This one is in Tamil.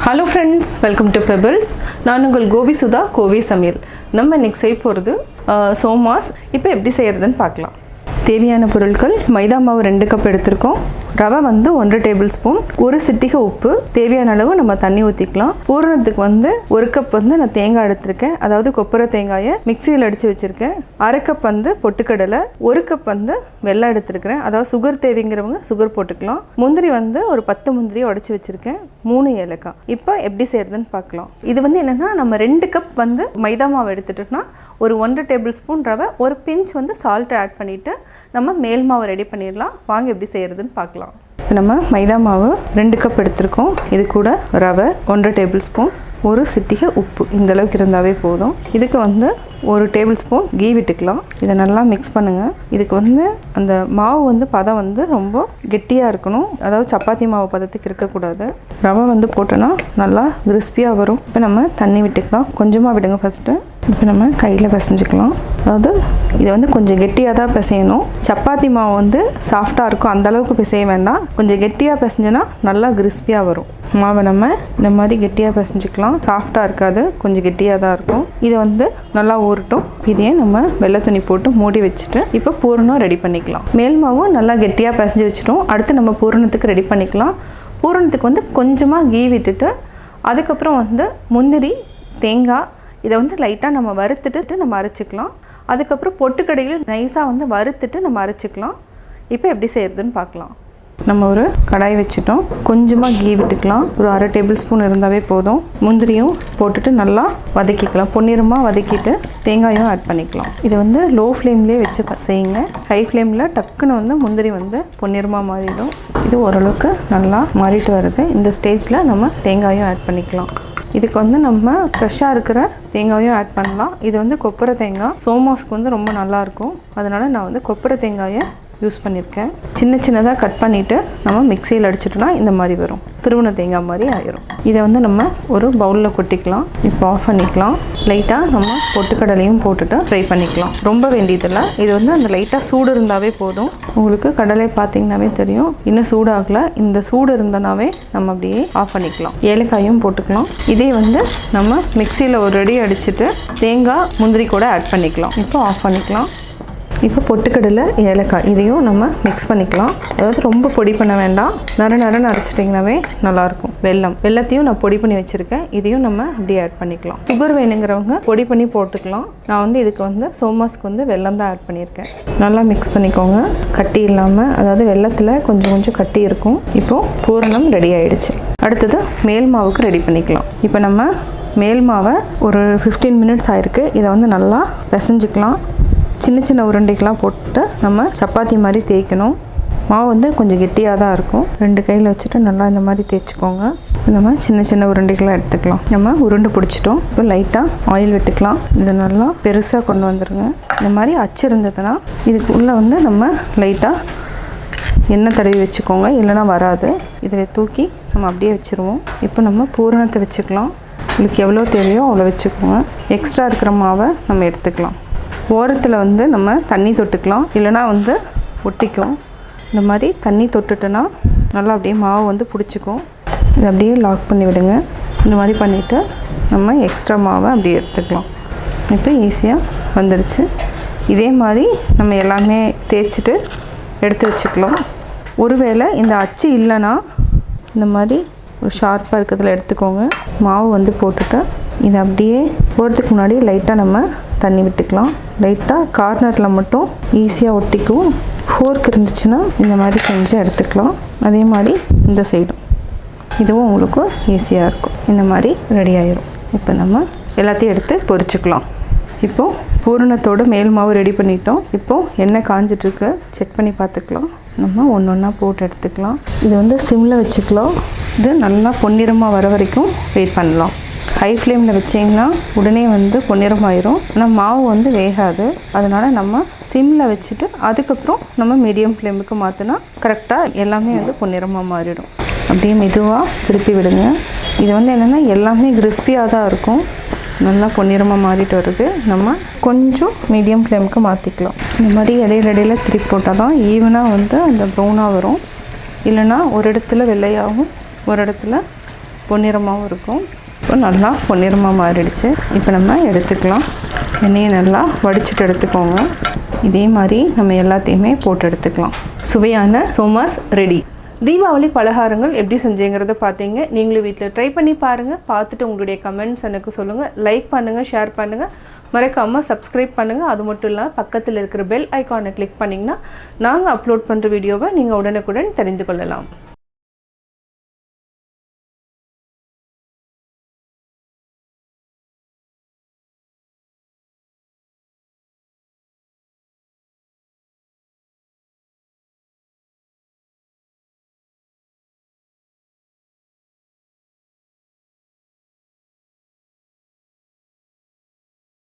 Hello friends, welcome to Pebbles. நான் உங்கள் கோபி சுதா கோவி சமையல். நம்ம இன்னைக்கு செய்ய போகிறது சோமாஸ். இப்போ எப்படி செய்யறதுன்னு பார்க்கலாம். தேவையான பொருட்கள் மைதா மாவு 2 கப் எடுத்துருக்கோம். ரவை வந்து 1 டேபிள் ஸ்பூன், ஒரு சிட்டிகை உப்பு, தேவையான அளவு நம்ம தண்ணி ஊற்றிக்கலாம். பூரணத்துக்கு வந்து 1 கப் வந்து நான் தேங்காய் எடுத்திருக்கேன், அதாவது கொப்பரை தேங்காயை மிக்சியில் அடித்து வச்சுருக்கேன். 1/2 கப் வந்து பொட்டுக்கடலை, 1 கப் வந்து வெல்லம் எடுத்துருக்கிறேன், அதாவது சுகர் தேவைங்கிறவங்க சுகர் போட்டுக்கலாம். முந்திரி வந்து ஒரு 10 முந்திரியை உடச்சி வச்சுருக்கேன், 3 ஏலக்காய். இப்போ எப்படி செய்யறதுன்னு பார்க்கலாம். இது வந்து என்னென்னா நம்ம 2 கப் வந்து மைதா மாவு எடுத்துட்டோம்னா ஒரு 1 டேபிள் ஸ்பூன் ரவை, ஒரு பிஞ்ச் வந்து சால்ட்டை ஆட் பண்ணிவிட்டு நம்ம மேல் மாவு ரெடி பண்ணிடலாம். வாங்க எப்படி செய்யறதுன்னு பார்க்கலாம். இப்போ நம்ம மைதா மாவு 2 கப் எடுத்திருக்கோம். இது கூட ரவை 1 டேபிள் ஸ்பூன், ஒரு சிட்டிகை உப்பு, இந்த அளவுக்கு இருந்தாவே போதும். இதுக்கு வந்து 1 டேபிள் ஸ்பூன் கீ விட்டுக்கலாம். இதை நல்லா மிக்ஸ் பண்ணுங்கள். இதுக்கு வந்து அந்த மாவு வந்து பதம் வந்து ரொம்ப கெட்டியாக இருக்கணும், அதாவது சப்பாத்தி மாவு பதத்துக்கு இருக்கக்கூடாது. ரவை வந்து போட்டோன்னா நல்லா கிறிஸ்பியாக வரும். இப்போ நம்ம தண்ணி விட்டுக்கலாம், கொஞ்சமாக விடுங்க ஃபஸ்ட்டு. இப்போ நம்ம கையில் பிசைஞ்சிக்கலாம். அதாவது இதை வந்து கொஞ்சம் கெட்டியாக தான் பிசையணும். சப்பாத்தி மாவு வந்து சாஃப்டாக இருக்கும், அந்தளவுக்கு பிசைய வேண்டாம். கொஞ்சம் கெட்டியாக பிசைஞ்சோன்னா நல்லா கிறிஸ்பியாக வரும். மாவை நம்ம இந்த மாதிரி கெட்டியாக பிசைஞ்சிக்கலாம். சாஃப்டாக இருக்காது, கொஞ்சம் கெட்டியாக தான் இருக்கும். இதை வந்து நல்லா ஊறட்டும். இதையே நம்ம வெள்ளை துணி போட்டு மூடி வச்சுட்டு இப்போ பூரணம் ரெடி பண்ணிக்கலாம். மேல் மாவும் நல்லா கெட்டியாக பிசைஞ்சு வச்சுட்டோம். அடுத்து நம்ம பூரணத்துக்கு ரெடி பண்ணிக்கலாம். பூரணத்துக்கு வந்து கொஞ்சமாக கீ விட்டுட்டு அதுக்கப்புறம் வந்து முந்திரி, தேங்காய் இதை வந்து லைட்டாக நம்ம வறுத்துட்டு நம்ம அரைச்சிக்கலாம். அதுக்கப்புறம் பொட்டுக்கடையில் நைஸாக வந்து வறுத்துட்டு நம்ம அரைச்சிக்கலாம். இப்போ எப்படி செய்யறதுன்னு பார்க்கலாம். நம்ம ஒரு கடாய் வச்சுட்டோம், கொஞ்சமாக கீ விட்டுக்கலாம். ஒரு 1/2 டேபிள் ஸ்பூன் இருந்தாவே போதும். முந்திரியும் போட்டுட்டு நல்லா வதக்கிக்கலாம். பொன்னிறமாக வதக்கிட்டு தேங்காயும் ஆட் பண்ணிக்கலாம். இதை வந்து லோ ஃப்ளேம்லேயே வச்சு செய்யுங்க. ஹை ஃப்ளேமில் டக்குன்னு வந்து முந்திரி வந்து பொன்னிறமாக மாறிடும். இது ஓரளவுக்கு நல்லா மாறிட்டு வருது. இந்த ஸ்டேஜில் நம்ம தேங்காயும் ஆட் பண்ணிக்கலாம். இதுக்கு வந்து நம்ம ஃப்ரெஷ்ஷாக இருக்கிற தேங்காயும் ஆட் பண்ணலாம். இது வந்து கொப்பரை தேங்காய், சோமாஸ்க்கு வந்து ரொம்ப நல்லாயிருக்கும். அதனால் நான் வந்து கொப்பரை தேங்காயை யூஸ் பண்ணியிருக்கேன். சின்ன சின்னதாக கட் பண்ணிவிட்டு நம்ம மிக்சியில் அடிச்சிட்டோன்னா இந்த மாதிரி வரும், திருவண்ண தேங்காய் மாதிரி ஆயிரும். இதை வந்து நம்ம ஒரு பவுலில் கொட்டிக்கலாம். இப்போ ஆஃப் பண்ணிக்கலாம். லைட்டாக நம்ம பொட்டுக்கடலையும் போட்டுட்டு ஃப்ரை பண்ணிக்கலாம். ரொம்ப வேண்டியதில்லை, இது வந்து அந்த லைட்டாக சூடு இருந்தாவே போதும். உங்களுக்கு கடலை பார்த்தீங்கன்னாவே தெரியும், இன்னும் சூடாகலை. இந்த சூடு இருந்தனாவே நம்ம அப்படியே ஆஃப் பண்ணிக்கலாம். ஏலக்காயும் போட்டுக்கலாம். இதே வந்து நம்ம மிக்சியில் ஒரு ரெடி அடிச்சுட்டு தேங்காய் முந்திரி கூட ஆட் பண்ணிக்கலாம். இப்போ ஆஃப் பண்ணிக்கலாம். இப்போ பொட்டுக்கடலை, ஏலக்காய் இதையும் நம்ம மிக்ஸ் பண்ணிக்கலாம். அதாவது ரொம்ப பொடி பண்ண வேண்டாம், நரன்னு அரைச்சிட்டிங்கனாவே நல்லாயிருக்கும். வெல்லத்தையும் நான் பொடி பண்ணி வச்சுருக்கேன், இதையும் நம்ம அப்படியே ஆட் பண்ணிக்கலாம். சுகர் வேணுங்கிறவங்க பொடி பண்ணி போட்டுக்கலாம். நான் வந்து இதுக்கு வந்து சோமாஸ்க்கு வந்து வெல்லம் தான் ஆட் பண்ணியிருக்கேன். நல்லா மிக்ஸ் பண்ணிக்கோங்க, கட்டி இல்லாமல். அதாவது வெல்லத்தில் கொஞ்சம் கட்டி இருக்கும். இப்போது பூரணம் ரெடி ஆகிடுச்சு. அடுத்தது மேல் மாவுக்கு ரெடி பண்ணிக்கலாம். இப்போ நம்ம மேல் மாவை ஒரு 15 மினிட்ஸ் ஆயிருக்கு. இதை வந்து நல்லா பிசைஞ்சிக்கலாம். சின்ன உருண்டைக்கெலாம் போட்டு நம்ம சப்பாத்தி மாதிரி தேய்க்கணும். மாவு வந்து கொஞ்சம் கெட்டியாக தான் இருக்கும். 2 கையில் வச்சுட்டு நல்லா இந்த மாதிரி தேய்ச்சிக்கோங்க. நம்ம சின்ன உருண்டைகளாக எடுத்துக்கலாம். நம்ம உருண்டை பிடிச்சிட்டோம். இப்போ லைட்டாக ஆயில் விட்டுக்கலாம். இதை நல்லா பெருசாக கொண்டு வந்துடுங்க. இந்த மாதிரி அச்சு இருந்ததுன்னா இதுக்குள்ளே வந்து நம்ம லைட்டாக எண்ணெய் தடவி வச்சுக்கோங்க, இல்லைனா வராது. இதில் தூக்கி நம்ம அப்படியே வச்சுருவோம். இப்போ நம்ம பூரணத்தை வச்சுக்கலாம். உங்களுக்கு எவ்வளோ தேவையோ அவ்வளோ வச்சுக்கோங்க. எக்ஸ்ட்ரா இருக்கிற மாவை நம்ம எடுத்துக்கலாம். ஓரத்தில் வந்து நம்ம தண்ணி தொட்டுக்கலாம், இல்லைனா வந்து ஒட்டிக்கும். இந்த மாதிரி தண்ணி தொட்டுட்டோன்னா நல்லா அப்படியே மாவு வந்து பிடிச்சிக்கும். இதை அப்படியே லாக் பண்ணி விடுங்க. இந்த மாதிரி பண்ணிவிட்டு நம்ம எக்ஸ்ட்ரா மாவை அப்படியே எடுத்துக்கலாம். இப்போ ஈஸியாக வந்துடுச்சு. இதே மாதிரி நம்ம எல்லாமே தேய்ச்சிட்டு எடுத்து வச்சுக்கலாம். ஒருவேளை இந்த அச்சு இல்லைன்னா இந்த மாதிரி ஒரு ஷார்ப்பாக இருக்கிறதுல எடுத்துக்கோங்க. மாவு வந்து போட்டுட்டு இதை அப்படியே போகிறதுக்கு முன்னாடி லைட்டாக நம்ம தண்ணி விட்டுக்கலாம். லைட்டாக கார்னரில் மட்டும் ஈஸியாக ஒட்டிக்கும். ஃபோர்க் இருந்துச்சுன்னா இந்த மாதிரி செஞ்சு எடுத்துக்கலாம். அதே மாதிரி இந்த சைடும் இதுவும் உங்களுக்கு ஈஸியாக இருக்கும். இந்த மாதிரி ரெடி ஆயிரும். இப்போ நம்ம எல்லாத்தையும் எடுத்து பொரிச்சுக்கலாம். இப்போது பூரணத்தோடு மேல் மாவு ரெடி பண்ணிட்டோம். இப்போது எண்ணெய் காஞ்சிட்ருக்கு, செக் பண்ணி பார்த்துக்கலாம். நம்ம ஒன்றா போட்டு எடுத்துக்கலாம். இது வந்து சிம்மில் வச்சுக்கலாம். இது நல்லா பொன்னிறமாக வர வரைக்கும் வெயிட் பண்ணலாம். ஹை ஃப்ளேமில் வச்சிங்கன்னா உடனே வந்து பொன்னிறமாயிரும். ஆனால் மாவு வந்து வேகாது. அதனால் நம்ம சிம்மில் வச்சுட்டு அதுக்கப்புறம் நம்ம மீடியம் ஃப்ளேமுக்கு மாற்றினா கரெக்டாக எல்லாமே வந்து பொன்னிறமாக மாறிடும். அப்படியே மெதுவாக திருப்பி விடுங்க. இது வந்து என்னென்னா எல்லாமே கிறிஸ்பியாக தான் இருக்கும். நல்லா பொன்னிறமாக மாறிட்டு வருது. நம்ம கொஞ்சம் மீடியம் ஃப்ளேமுக்கு மாற்றிக்கலாம். இந்த மாதிரி இடையில திருப்பி போட்டால் தான் ஈவனாக வந்து அந்த ப்ரௌனாக வரும். இல்லைனா ஒரு இடத்துல வெள்ளையாகவும் ஒரு இடத்துல பொன்னிறமாகவும் இருக்கும். இப்போ நல்லா பொன்னிறமாக மாறிடுச்சு. இப்போ நம்ம எடுத்துக்கலாம். எண்ணெயை நல்லா வடிச்சிட்டு எடுத்துக்கோங்க. இதே மாதிரி நம்ம எல்லாத்தையுமே போட்டு எடுத்துக்கலாம். சுவையான சோமாஸ் ரெடி. தீபாவளி பலகாரங்கள் எப்படி செஞ்சேங்கிறத பார்த்தீங்க. நீங்களும் வீட்டில் ட்ரை பண்ணி பாருங்கள். பார்த்துட்டு உங்களுடைய கமெண்ட்ஸ் எனக்கு சொல்லுங்கள். லைக் பண்ணுங்கள், ஷேர் பண்ணுங்கள், மறக்காமல் சப்ஸ்கிரைப் பண்ணுங்கள். அது மட்டும் இல்லாமல் பக்கத்தில் இருக்கிற பெல் ஐக்கானை கிளிக் பண்ணிங்கன்னா நாங்கள் அப்லோட் பண்ணுற வீடியோவை நீங்கள் உடனுக்குடன் தெரிந்து கொள்ளலாம்.